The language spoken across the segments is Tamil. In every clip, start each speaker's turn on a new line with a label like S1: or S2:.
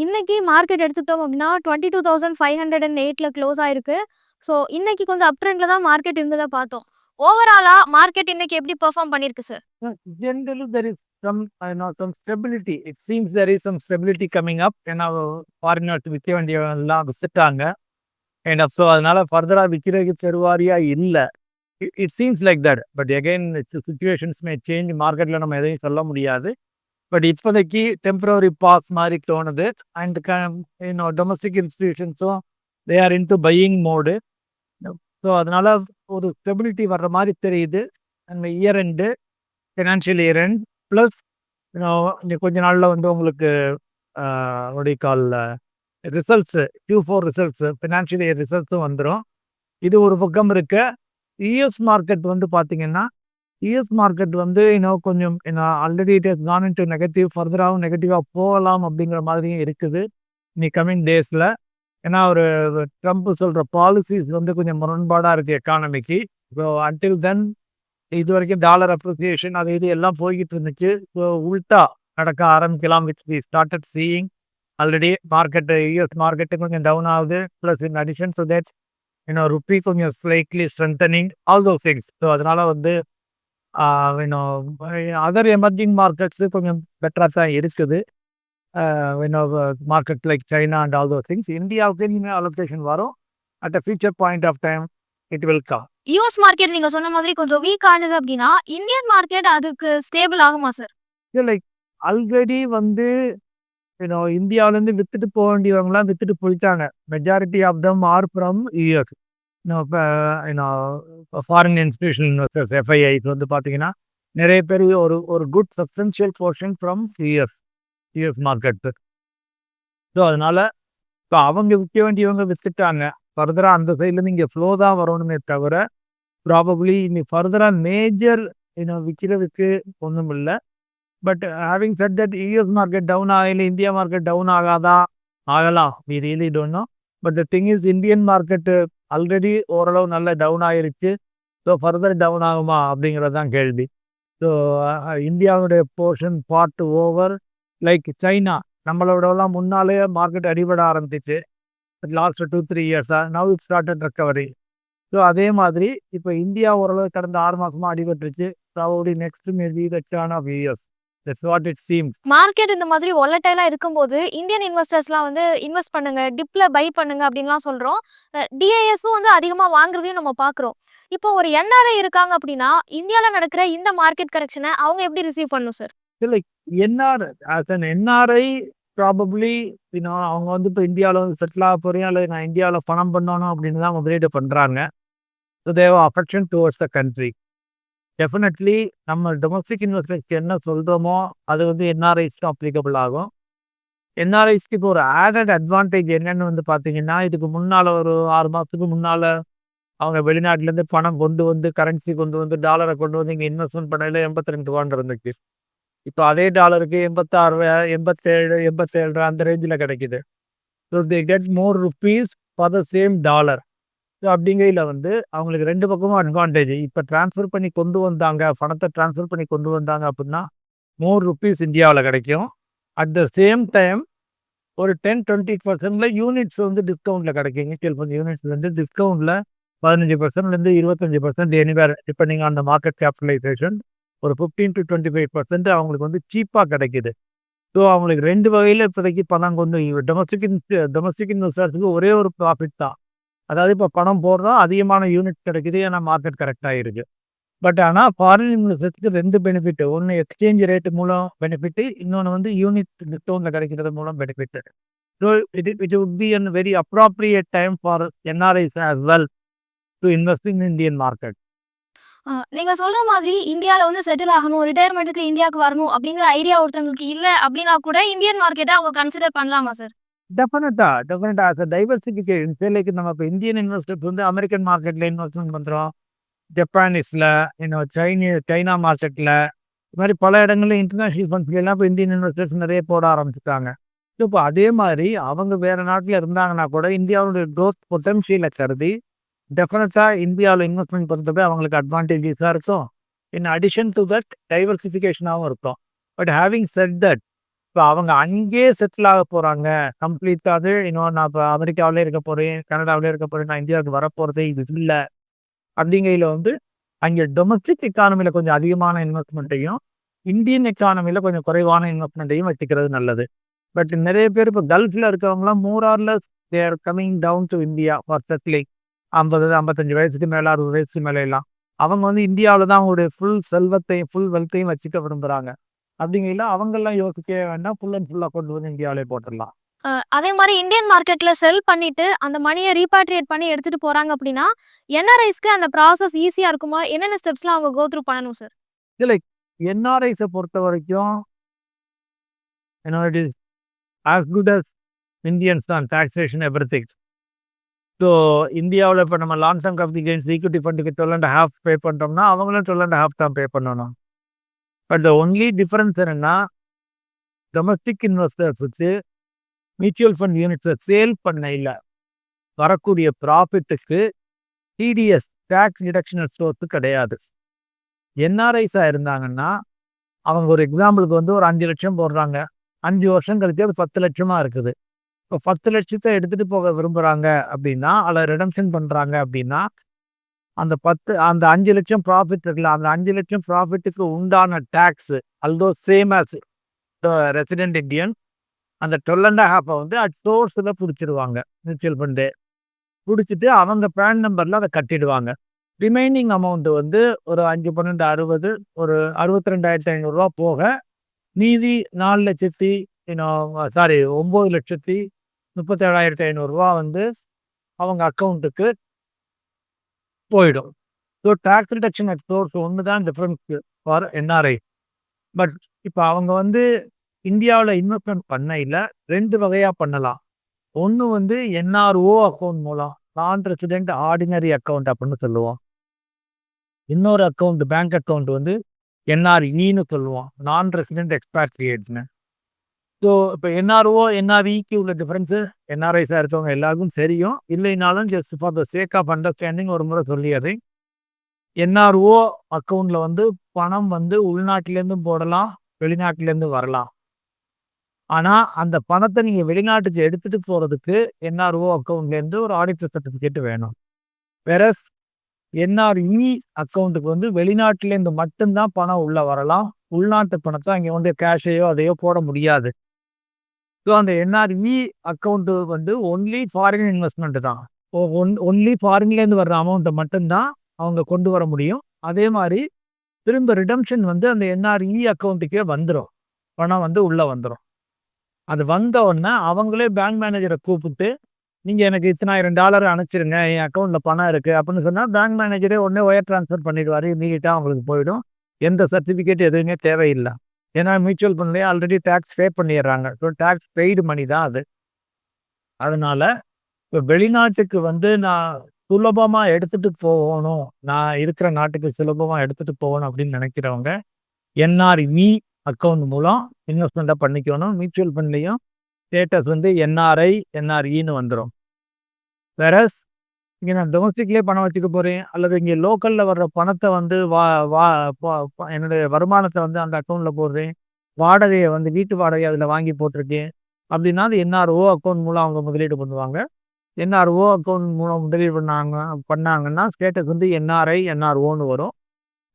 S1: இன்னைக்கு மார்க்கெட் எடுத்துக்கிட்டோம் அப்படின்னா 22,508ல க்ளோஸ் ஆயிருக்கு. ஸோ இன்னைக்கு கொஞ்சம் அப் ட்ரெண்ட்ல தான் மார்க்கெட் இருந்தத பார்த்தோம். ஓவராலா மார்க்கெட் இன்னைக்கு எப்படி பெர்ஃபார்ம் பண்ணியிருக்கு sir?
S2: Generally, there is some stability. It seems there is some stability coming up. ஏன்னா ஃபாரினர்ஸ் விற்க வேண்டியவங்கலாம் வித்துட்டாங்க. அண்ட் ஸோ அதனால ஃபர்தரா விற்கிறதுக்கு பெருவாரியா இல்லை. It seems like that. But again situations May change. மார்க்கெட்டில் நம்ம எதையும் சொல்ல முடியாது. பட் இப்போதைக்கு டெம்பரரி பாஸ் மாதிரி தோணுது. அண்ட் டொமஸ்டிக் இன்ஸ்டிடியூஷன்ஸும் they are into buying mode. So அதனால ஒரு ஸ்டெபிலிட்டி வர்ற மாதிரி தெரியுது. And year end, financial year end plus இன்னும் கொஞ்ச நாளில் வந்து உங்களுக்கு கால் results Q4 results financial year ரிசல்ட்ஸும் வந்துடும். இது ஒரு பக்கம் இருக்க. யூஎஸ் மார்க்கெட் வந்து பார்த்தீங்கன்னா யூஎஸ் மார்க்கெட் வந்து இன்னும் கொஞ்சம் already it has gone into negative, ஃபர்தராகவும் நெகட்டிவாக போகலாம் அப்படிங்கிற மாதிரியும் இருக்குது நீ கம்மிங் டேஸில். ஏன்னா ஒரு ட்ரம்ப் சொல்கிற பாலிசிஸ் வந்து கொஞ்சம் முரண்பாடாக இருக்குது எக்கானமிக்கு. ஸோ அன்டில் தென் இது வரைக்கும் டாலர் அப்ரிசியேஷன் அது இது எல்லாம் போய்கிட்டு இருந்துச்சு. ஸோ உல்ட்டா நடக்க ஆரம்பிக்கலாம். Which we started seeing already. Market US market கொஞ்சம் டவுன் ஆகுது. Plus in addition to that rupee கொஞ்சம் slightly strengthening, all those things. So அதனால வந்து அதர் எமர்ஜிங் மார்க்கெட்ஸு கொஞ்சம் பெட்டராக தான் இருக்குது. Market like China and all those things. இந்தியாவுக்கு இனிமேல் அலோகேஷன் வரும். At a future point of time it will come.
S1: US market நீங்க சொன்ன மாதிரி கொஞ்சம் வீக் ஆனது அப்படின்னா, இந்தியன் மார்க்கெட் அதுக்கு ஸ்டேபிள் ஆகுமா சார்?
S2: லைக் ஆல்ரெடி வந்து இந்தியாவிலேருந்து வித்துட்டு போக வேண்டியவங்களாம் வித்துட்டு போயிட்டாங்க. Majority of them are from US. Foreign institution investors FIIs வந்து பார்த்தீங்கன்னா நிறைய பேர் ஒரு good substantial portion from US market. So அதனால இப்போ அவங்க விற்க வேண்டியவங்க வித்துட்டாங்க. ஃபர்தராக அந்த சைட்லேருந்து இங்கே ஃப்ளோ தான் வரணுமே தவிர ப்ராபப்ளி இன்னைக்கு ஃபர்தராக மேஜர் விற்கிறதுக்கு ஒன்றும் இல்லை. But having set that US market down ஆகல, இந்தியா மார்க்கெட் டவுன் ஆகாதா? ஆகலாம். We really don't know. But the thing is Indian market already ஓரளவு நல்ல டவுன் ஆகிருச்சு. ஸோ ஃபர்தர் டவுன் ஆகுமா அப்படிங்கிறது தான் கேள்வி. ஸோ இந்தியாவுடைய portion part over. Like China நம்மளோடலாம் முன்னாலே மார்க்கெட் அடிபட ஆரம்பிச்சிச்சு லாஸ்ட் 2-3 இயர்ஸாக. Now it started recovery. So அதே மாதிரி இப்போ இந்தியா ஓரளவு கடந்த 6 மாதமாக அடிபட்டுருச்சு. Probably next maybe the span of years. That's what it seems.
S1: Market இந்த மாதிரி வொலடைலா இருக்கும்போது இந்தியன் இன்வெஸ்டர்ஸ்லாம் வந்து இன்வெஸ்ட் பண்ணுங்க, டிப்ல பை பண்ணுங்க அப்படின்லாம் சொல்றோம். டிஐஎஸும் வந்து அதிகமா வாங்குறதையும் நம்ம பார்க்குறோம். இப்போ ஒரு என்ஆர்ஐ இருக்காங்க அப்படின்னா, இந்தியால நடக்கிற இந்த மார்க்கெட் கரெக்ஷனை அவங்க எப்படி ரிசீவ் பண்ணணும் சார்?
S2: லைக் என்ஆர்ஐ ப்ராபப்ளி அவங்க வந்து இப்போ இந்தியாவில் வந்து செட்டில் ஆக போகிறேன் இல்லை நான் இந்தியாவில் பணம் பண்ணணும் அப்படின்னு தான் முதலீடு பண்ணுறாங்க. So they affection towards the country. Definitely நம்ம டொமஸ்டிக் இன்வெஸ்டர்ஸ்க்கு என்ன சொல்கிறோமோ அது வந்து என்ஆர்ஐஸ்க்கு அப்ளிகபிள் ஆகும். என்ஆர்ஐஸ்க்கு இப்போ ஒரு ஆடட் அட்வான்டேஜ் என்னென்னு வந்து பார்த்தீங்கன்னா, இதுக்கு முன்னால் ஒரு 6 மாதத்துக்கு முன்னால் அவங்க வெளிநாட்டிலேருந்து பணம் கொண்டு வந்து கரன்சி கொண்டு வந்து டாலரை கொண்டு வந்து இங்கே இன்வெஸ்ட்மெண்ட் பண்ணையில் 82 ரூபான்னு இருந்துச்சு. இப்போ அதே டாலருக்கு 86, 87, 87 அந்த ரேஞ்சில் கிடைக்குது. So they get more rupees for the same dollar. So அப்படிங்கையில் வந்து அவங்களுக்கு 2 பக்கமும் அட்வான்டேஜ். இப்போ ட்ரான்ஸ்ஃபர் பண்ணி கொண்டு வந்தாங்க, பணத்தை ட்ரான்ஸ்ஃபர் பண்ணி கொண்டு வந்தாங்க அப்படின்னா மோர் ருப்பீஸ் இந்தியாவில் கிடைக்கும். அட் த சேம் டைம் ஒரு 10-20% யூனிட்ஸ் வந்து டிஸ்கவுண்ட்டில் கிடைக்கும். மியூச்சுவல் ஃபண்ட் யூனிட்ஸ்லேருந்து டிஸ்கவுண்ட்டில் 15%லேருந்து 25% anywhere depending on the market capitalisation. ஒரு 15-25% அவங்களுக்கு வந்து சீப்பாக கிடைக்குது. ஸோ அவங்களுக்கு 2 வகையில் இப்போதைக்கு பணம் கொண்டு டொமஸ்டிக் இன்வெஸ்டர்ஸுக்கு ஒரே ஒரு ப்ராஃபிட் தான். அதாவது இப்போ பணம் போடுறோம், அதிகமான யூனிட் கிடைக்குது, ஏன்னா மார்க்கெட் கரெக்டாக இருக்குது. பட் ஆனால் ஃபாரின் இன்வெஸ்டர்ஸ்க்கு 2 பெனிஃபிட். ஒன்று எக்ஸ்சேஞ்ச் ரேட்டு மூலம் பெனிஃபிட்டு, இன்னொன்று வந்து யூனிட் டிஸ்கவுண்ட்டில் கிடைக்கிறது மூலம் benefit. So it would be a very appropriate time for NRIs as well to invest in Indian market.
S1: நீங்க சொல்ற மாதிரி இந்தியால வந்து செட்டில் ஆகணும், ரிட்டயர்மெண்ட்டுக்கு இந்தியாவுக்கு வரணும் அப்படிங்கிற ஐடியா ஒருத்தவங்களுக்கு இல்ல அப்படின்னா கூட இந்தியன் மார்க்கெட்டை அவங்க கன்சிடர் பண்ணலாமா சார்?
S2: டெஃபினட்டா as a diversification. லைக் நம்ம இப்போ இந்தியன் இன்வெஸ்டர்ஸ் வந்து அமெரிக்கன் மார்க்கெட்டில் இன்வெஸ்ட்மெண்ட் பண்ணுறோம், ஜப்பானீஸில், சைனா மார்க்கெட்டில், இது மாதிரி பல இடங்களில் இன்டர்நேஷ்னல் ஃபண்ட்ஸ்லாம் இப்போ இந்தியன் இன்வெஸ்டர்ஸ் நிறைய போட ஆரம்பிச்சுட்டாங்க. ஸோ இப்போ அதே மாதிரி அவங்க வேறு நாட்டில் இருந்தாங்கன்னா கூட இந்தியாவுடைய க்ரோத் பொட்டன்ஷியலை கருதி டெஃபினட்டாக இந்தியாவில் இன்வெஸ்ட்மெண்ட் பண்ணுறது அவங்களுக்கு அட்வான்டேஜஸாக இருக்கும். இன் அடிஷன் டு தட் டைவர்சிஃபிகேஷனாகவும் இருக்கும். பட் ஹேவிங் செட் தட் இப்போ அவங்க அங்கேயே செட்டில் ஆக போகிறாங்க கம்ப்ளீட்டாக. இன்னும் நான் இப்போ அமெரிக்காவிலே இருக்க போகிறேன், கனடாவிலே இருக்க போகிறேன், நான் இந்தியாவுக்கு வரப்போகிறதே இது இல்லை அப்படிங்கையில் வந்து அங்கே டொமஸ்டிக் எக்கானமியில் கொஞ்சம் அதிகமான இன்வெஸ்ட்மெண்ட்டையும் இந்தியன் எக்கானமியில் கொஞ்சம் குறைவான இன்வெஸ்ட்மெண்ட்டையும் வச்சுக்கிறது நல்லது. பட் நிறைய பேர் இப்போ கல்ஃபில் இருக்கவங்களாம் more or less they're coming down to India for settling. 50-55 வயசுக்கு மேலே 60 வயசுக்கு மேலே எல்லாம் அவங்க வந்து இந்தியாவில் தான் அவங்களுடைய ஃபுல் செல்வத்தையும் ஃபுல் வெல்த்தையும் வச்சுக்க விரும்புகிறாங்க. அப்படிங்கையில் அவங்கெல்லாம் யோசிக்கவே வேண்டாம், ஃபுல் அண்ட் ஃபுல்லாக கொண்டு வந்து இந்தியாவிலே போட்டுடலாம்.
S1: அதே மாதிரி இந்தியன் மார்க்கெட்ல செல் பண்ணிட்டு அந்த மணியை ரீபாட்ரியேட் பண்ணி எடுத்துட்டு போறாங்க அப்படின்னா என்ஆர்ஐஸ்க்கு அந்த ப்ராசஸ் ஈஸியா இருக்குமா? என்னென்ன ஸ்டெப்ஸ்லாம் அவங்க கோ த்ரூ பண்ணணும் சார்?
S2: இல்லை, என்ஆர்ஐஸை பொறுத்த வரைக்கும் it is as good as Indians தான், டாக்ஸேஷன் எவ்ரிதிங். ஸோ இந்தியாவில் இப்போ நம்ம long term capital gains equity ஃபண்டுக்கு 12.5 பே பண்ணுறோம்னா அவங்களும் 12.5 தான் பே பண்ணணும். பட் த ஒன்லி டிஃபரன்ஸ் என்னென்னா டொமஸ்டிக் இன்வெஸ்டர்ஸுக்கு மியூச்சுவல் ஃபண்ட் யூனிட்ஸை சேல் பண்ணையில் வரக்கூடிய ப்ராஃபிட்டுக்கு டிடிஎஸ் டேக்ஸ் டிடக்ஷனல் சோர்ஸு கிடையாது. என்ஆர்ஐஸாக இருந்தாங்கன்னா அவங்க ஒரு எக்ஸாம்பிளுக்கு வந்து ஒரு 5 லட்சம் போடுறாங்க, 5 வருஷம் கழிச்சு அது 10 லட்சமாக இருக்குது. இப்போ 10 லட்சத்தை எடுத்துகிட்டு போக விரும்புகிறாங்க அப்படின்னா அதில் ரிடம்ஷன் பண்ணுறாங்க அப்படின்னா அந்த 5 லட்சம் ப்ராஃபிட் இருக்குல்ல, அந்த 5 லட்சம் ப்ராஃபிட்டுக்கு உண்டான tax although same as resident Indian அந்த 12.5 வந்து அட் சோர்ஸில் பிடிச்சிடுவாங்க. மியூச்சுவல் ஃபண்டு பிடிச்சிட்டு அவங்க பேன் நம்பரில் அதை கட்டிடுவாங்க. ரிமைனிங் அமௌண்ட்டு வந்து ஒரு 5, 12, 60 ஒரு 62,500 போக மீதி 9,37,500 வந்து அவங்க அக்கௌண்ட்டுக்கு போயிடும். So tax reduction at source ஒன்று தான் டிஃப்ரென்ஸ் ஃபார் என்ஆர்ஐ. பட் இப்போ அவங்க வந்து இந்தியாவில் இன்வெஸ்ட்மெண்ட் பண்ணையில் 2 வகையாக பண்ணலாம். ஒன்று வந்து என்ஆர்ஓ அக்கௌண்ட் மூலம், நான் ரெசிடென்ட் ஆர்டினரி அக்கௌண்ட் அப்படின்னு சொல்லுவோம். இன்னொரு அக்கௌண்ட் பேங்க் அக்கௌண்ட் வந்து என்ஆர்இன்னு சொல்லுவோம், நான் ரெசிடென்ட் எக்ஸ்பாட்ரியேட்ஸ்னு. ஸோ இப்போ என்ஆர்ஓ என்ஆர்இக்கு உள்ள டிஃப்ரென்ஸு என்ஆர்ஐஸாக இருக்கவங்க எல்லாருக்கும் தெரியும். இல்லைனாலும் just for the sake of understanding ஒரு முறை சொல்லியது. என்ஆர்ஓ அக்கௌண்ட்டில் வந்து பணம் வந்து உள்நாட்டிலேருந்து போடலாம், வெளிநாட்டிலேருந்து வரலாம். ஆனால் அந்த பணத்தை நீங்கள் வெளிநாட்டுக்கு எடுத்துகிட்டு போகிறதுக்கு என்ஆர்ஓ அக்கௌண்ட்லேருந்து ஒரு ஆடிட்டர் சர்டிஃபிகேட் வேணும். வேறஸ் என்ஆர்இ அக்கௌண்ட்டுக்கு வந்து வெளிநாட்டிலேருந்து மட்டும்தான் பணம் உள்ளே வரலாம், உள்நாட்டு பணத்தை அங்கே வந்து கேஷையோ அதையோ போட முடியாது. ஸோ அந்த என்ஆர்இ அக்கௌண்ட்டு வந்து ஒன்லி ஃபாரின் இன்வெஸ்ட்மெண்ட்டு தான். ஒன்லி ஃபாரின்லேருந்து வர்ற அமௌண்ட்டை மட்டும்தான் அவங்க கொண்டு வர முடியும். அதே மாதிரி திரும்ப ரிடம்ஷன் வந்து அந்த என்ஆர்இ அக்கௌண்ட்டுக்கே வந்துடும், பணம் வந்து உள்ளே வந்துடும். அது வந்த உடனே அவங்களே பேங்க் மேனேஜரை கூப்பிட்டு நீங்கள் எனக்கு $10,000 அனுப்பிச்சிருங்க, என் அக்கௌண்ட்டில் பணம் இருக்குது அப்படின்னு சொன்னால் பேங்க் மேனேஜரே உடனே ஒயர் ட்ரான்ஸ்ஃபர் பண்ணிடுவார். இமீடியட்டாக அவங்களுக்கு போயிடும், எந்த சர்டிஃபிகேட் எதுவுமே தேவையில்லை. ஏன்னா மியூச்சுவல் ஃபண்ட்லேயே ஆல்ரெடி டேக்ஸ் பே பண்ணிடுறாங்க. ஸோ டேக்ஸ் பெய்டு மணி தான் அது. அதனால் இப்போ வெளிநாட்டுக்கு வந்து நான் சுலபமாக எடுத்துகிட்டு போகணும், நான் இருக்கிற நாட்டுக்கு சுலபமாக எடுத்துகிட்டு போகணும் அப்படின்னு நினைக்கிறவங்க என்ஆர்இ அக்கௌண்ட் மூலம் இன்வெஸ்ட்மெண்ட்டை பண்ணிக்கணும். மியூச்சுவல் ஃபண்ட்லேயும் ஸ்டேட்டஸ் வந்து என்ஆர்ஐ என்ஆர்இன்னு வந்துடும். வேறஸ் இங்கே நான் டொமஸ்டிக்லேயே பணம் வச்சுக்க போகிறேன் அல்லது இங்கே லோக்கலில் வர்ற பணத்தை வந்து என்னுடைய வருமானத்தை வந்து அந்த அக்கௌண்ட்டில் போடுறேன், வாடகையை வந்து வீட்டு வாடகை அதில் வாங்கி போட்டிருக்கேன் அப்படின்னா அது என்ஆர்ஓ அக்கௌண்ட் மூலம் அவங்க முதலீடு பண்ணுவாங்க. என்ஆர்ஓ அக்கௌண்ட் மூலம் முதலீடு பண்ணாங்கன்னா ஸ்டேட்டஸ் வந்து என்ஆர்ஐ என்ஆர்ஓன்னு வரும்.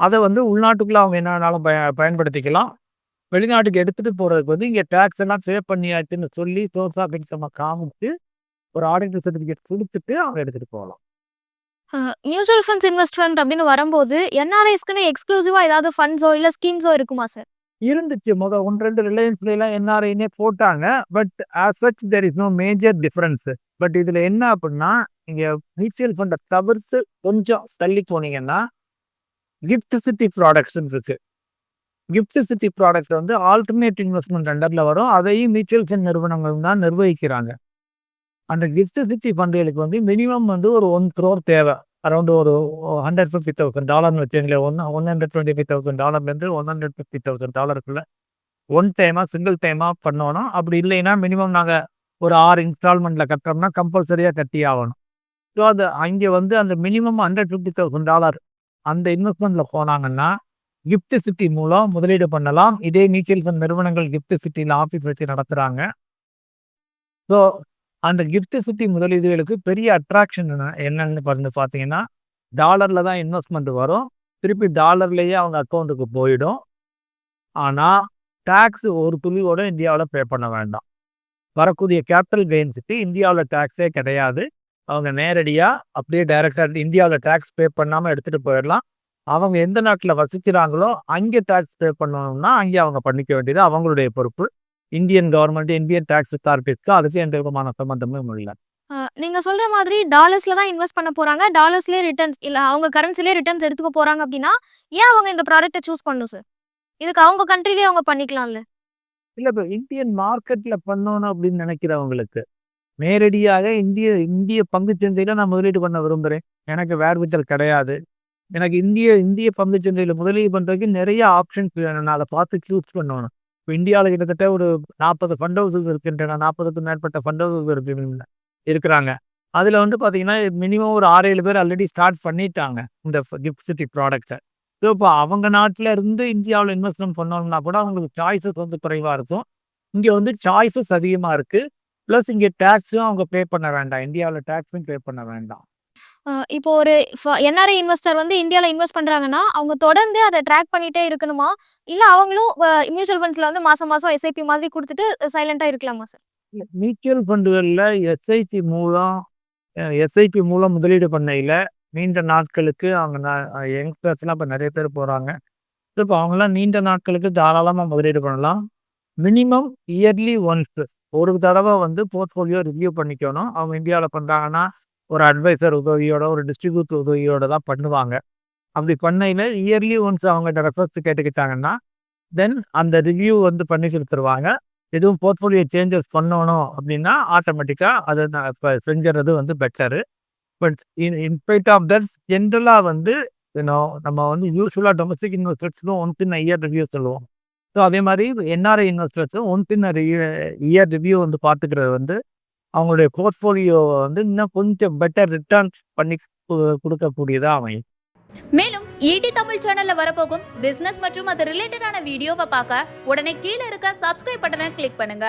S2: அதை வந்து உள்நாட்டுக்குள்ளே அவங்க என்ன வேணாலும் பயன்படுத்திக்கலாம். வெளிநாட்டுக்கு எடுத்துகிட்டு போகிறதுக்கு வந்து இங்கே டேக்ஸ் எல்லாம் சேவ் பண்ணியாச்சுன்னு சொல்லி சோர்ஸ் ஆஃப் இன்கம் காமிச்சு ஒரு ஆடிட்டர் சர்டிஃபிகேட் கொடுத்துட்டு அவங்க எடுத்துகிட்டு போகலாம்.
S1: மியூச்சுவல் ஃபண்ட்ஸ் இன்வெஸ்ட்மெண்ட் அப்படின்னு வரும்போது என்ஆர்ஐஸ்க்குன்னு எக்ஸ்க்ளூசிவாக ஏதாவது ஃபண்ட்ஸோ இல்லை ஸ்கீம்ஸோ இருக்குமா சார்?
S2: இருந்துச்சு, 1-2 ரிலையன்ஸ்லாம் என்ஆர்ஐனே போட்டாங்க. But as such there is no major difference. But இதில் என்ன அப்படின்னா நீங்கள் மியூச்சுவல் ஃபண்டை தவிர்த்து கொஞ்சம் தள்ளி போனீங்கன்னா கிஃப்ட் சிட்டி ப்ராடக்ட்ஸ்ன்னு இருக்கு. கிஃப்ட் சிட்டி ப்ராடக்ட் வந்து ஆல்டர்னேட் இன்வெஸ்ட்மெண்ட் அண்டரில் வரும். அதையும் மியூச்சுவல் ஃபண்ட் நிறுவனங்கள் தான் நிர்வகிக்கிறாங்க. அந்த கிஃப்ட் சிட்டி ஃபண்டுகளுக்கு வந்து மினிமம் வந்து ஒரு 1 crore தேவை. அரௌண்ட் ஒரு $150,000 வச்சுங்களேன். $125,000 $150,000 ஒன் டைமாக சிங்கிள் டைமாக பண்ணணும். அப்படி இல்லைன்னா மினிமம் நாங்கள் ஒரு 6 இன்ஸ்டால்மெண்ட்டில் கட்டுறோம்னா கம்பல்சரியாக கட்டி ஆகணும். ஸோ அது அங்கே வந்து அந்த மினிமம் $150,000 அந்த இன்வெஸ்ட்மெண்ட்டில் போனாங்கன்னா கிஃப்ட் சிட்டி மூலம் முதலீடு பண்ணலாம். இதே மியூச்சுவல் ஃபண்ட் நிறுவனங்கள் கிஃப்ட் சிட்டியில் ஆஃபீஸ் வச்சு நடத்துகிறாங்க. ஸோ அந்த கிஃப்ட் சிட்டி முதலீடுகளுக்கு பெரிய அட்ராக்ஷன் என்னன்னு பார்த்தீங்கன்னா, டாலரில் தான் இன்வெஸ்ட்மெண்ட் வரும். திருப்பி டாலர்லேயே அவங்க அக்கௌண்ட்டுக்கு போயிடும். ஆனால் டேக்ஸ் ஒரு துளியோட இந்தியாவில் பே பண்ண வேண்டாம். வரக்கூடிய கேபிட்டல் கெயின்ஸுக்கு இந்தியாவில் டேக்ஸே கிடையாது. அவங்க நேரடியாக அப்படியே டைரெக்டாக இந்தியாவில் டேக்ஸ் பே பண்ணாமல் எடுத்துகிட்டு போயிடலாம். அவங்க எந்த நாட்டில் வசிக்கிறாங்களோ அங்கே டேக்ஸ் பே பண்ணணும்னா அங்கே அவங்க பண்ணிக்க வேண்டியது அவங்களுடைய பொறுப்பு. இந்தியன் கவர்மெண்ட், இந்தியன் டேக்ஸ் அத்தாரிட்டிக்கு அதுக்கு எந்த விதமான சம்மந்தமும் இல்லை.
S1: நீங்க சொல்ற மாதிரி டாலர்ஸ்ல தான் இன்வெஸ்ட் பண்ண போறாங்க. டாலர்ஸ்லயே ரிட்டர்ன்ஸ் இல்ல அவங்க கரன்சிலயே ரிட்டர்ன்ஸ் எடுத்துக்க போறாங்க அப்படின்னா, ஏன் அவங்க இந்த ப்ராடக்ட்ட சூஸ் பண்ணணும் சார்? இதுக்கு அவங்க கண்ட்ரிலயே அவங்க பண்ணிக்கலாம்ல.
S2: இல்லை, இப்போ இந்தியன் மார்க்கெட்டில் பண்ணணும் அப்படின்னு நினைக்கிறவங்களுக்கு நேரடியாக இந்திய பங்குச் சந்தையில் நான் முதலீடு பண்ண விரும்புகிறேன், எனக்கு வேர்வித்தல் கிடையாது, எனக்கு இந்திய பங்குச் சந்தையில் முதலீடு பண்ணுறதுக்கு நிறைய ஆப்ஷன்ஸ் வேணும், நான் அதை பார்த்து சூஸ் பண்ணணும். இப்போ இந்தியாவில் கிட்டத்தட்ட ஒரு 40 ஃபண்ட் ஹவுஸஸ் இருக்கின்றன, 40க்கும் மேற்பட்ட ஃபண்ட் ஹவுஸஸ் இருக்கிறாங்க. அதில் பார்த்தீங்கன்னா மினிமம் ஒரு 6-7 பேர் ஆல்ரெடி ஸ்டார்ட் பண்ணிட்டாங்க இந்த கிஃப்ட் சிட்டி ப்ராடக்ட்டை. ஸோ இப்போ அவங்க நாட்டில் இருந்து இந்தியாவில் இன்வெஸ்ட்மெண்ட் பண்ணோம்னா கூட அவங்களுக்கு சாய்ஸஸ் குறைவாக இருக்கும். இங்கே சாய்ஸஸ் அதிகமாக இருக்குது. ப்ளஸ் இங்கே டேக்ஸும் அவங்க பே பண்ண வேண்டாம், இந்தியாவில் டேக்ஸும் பே பண்ண வேண்டாம்.
S1: இப்போ ஒரு என்ஆர்ஐ இன்வெஸ்டர் வந்து இந்தியால இன்வெஸ்ட் பண்றாங்கன்னா, அவங்க தொடர்ந்து அத ட்ராக் பண்ணிட்டே இருக்கணுமா? இல்ல அவங்களும் மியூச்சுவல் ஃபண்ட்ஸ்ல வந்து மாசம் மாசம் எஸ்ஐபி மாதிரி குடுத்துட்டு சைலன்ட்டா இருக்கலாமா சார்?
S2: மியூச்சுவல் ஃபண்டுகளில் எஸ்ஐபி மூலம் முதலீடு பண்ணையில் நீண்ட நாட்களுக்கு அவங்க யங்ஸ்டர்ஸ்லாம் இப்போ நிறைய பேர் போகிறாங்க. ஸோ இப்போ அவங்களாம் நீண்ட நாட்களுக்கு தாராளமாக முதலீடு பண்ணலாம். மினிமம் இயர்லி ஒன்ஸ் ஒரு தடவை போர்ட்ஃபோலியோ ரிவ்யூ பண்ணிக்கணும். அவங்க இந்தியாவில் பண்ணுறாங்கன்னா ஒரு அட்வைசர் உதவியோட, ஒரு டிஸ்ட்ரிபியூட்டர் உதவியோட தான் பண்ணுவாங்க. அப்படி பண்ணையில் இயர்லி ஒன்ஸ் அவங்கள்ட்ட ரெஃபரன்ஸ் கேட்டுக்கிட்டாங்கன்னா தென் அந்த ரிவ்யூ பண்ணி கொடுத்துருவாங்க. எதுவும் போர்ட்ஃபோலியோ சேஞ்சஸ் பண்ணணும் அப்படின்னா ஆட்டோமேட்டிக்காக அதை இப்போ செஞ்சுறது better. But in spite of that ஜென்ரலாக நம்ம யூஸ்வலாக டொமஸ்டிக் இன்வெஸ்டர்ஸ்க்கும் ஒன்ஸ் இன் இயர் ரிவ்யூ சொல்லுவோம். ஸோ அதே மாதிரி என்ஆர்ஐ இன்வெஸ்டர்ஸும் ஒன்ஸ் இன் இயர் ரிவ்யூ பார்த்துக்கிறது அவங்களுடைய போர்ட்ஃபோலியோவை இன்னும் கொஞ்சம் பெட்டர் ரிட்டர்ன்ஸ் பண்ணி கொடுக்கக்கூடியதாக அமையும்.
S3: மேலும் ஈடி தமிழ் சேனல்ல வரப்போகும் பிசினஸ் மற்றும் அது ரிலேட்டடான வீடியோவை பார்க்க உடனே கீழே இருக்க சப்ஸ்கிரைப் பட்டனை கிளிக் பண்ணுங்க.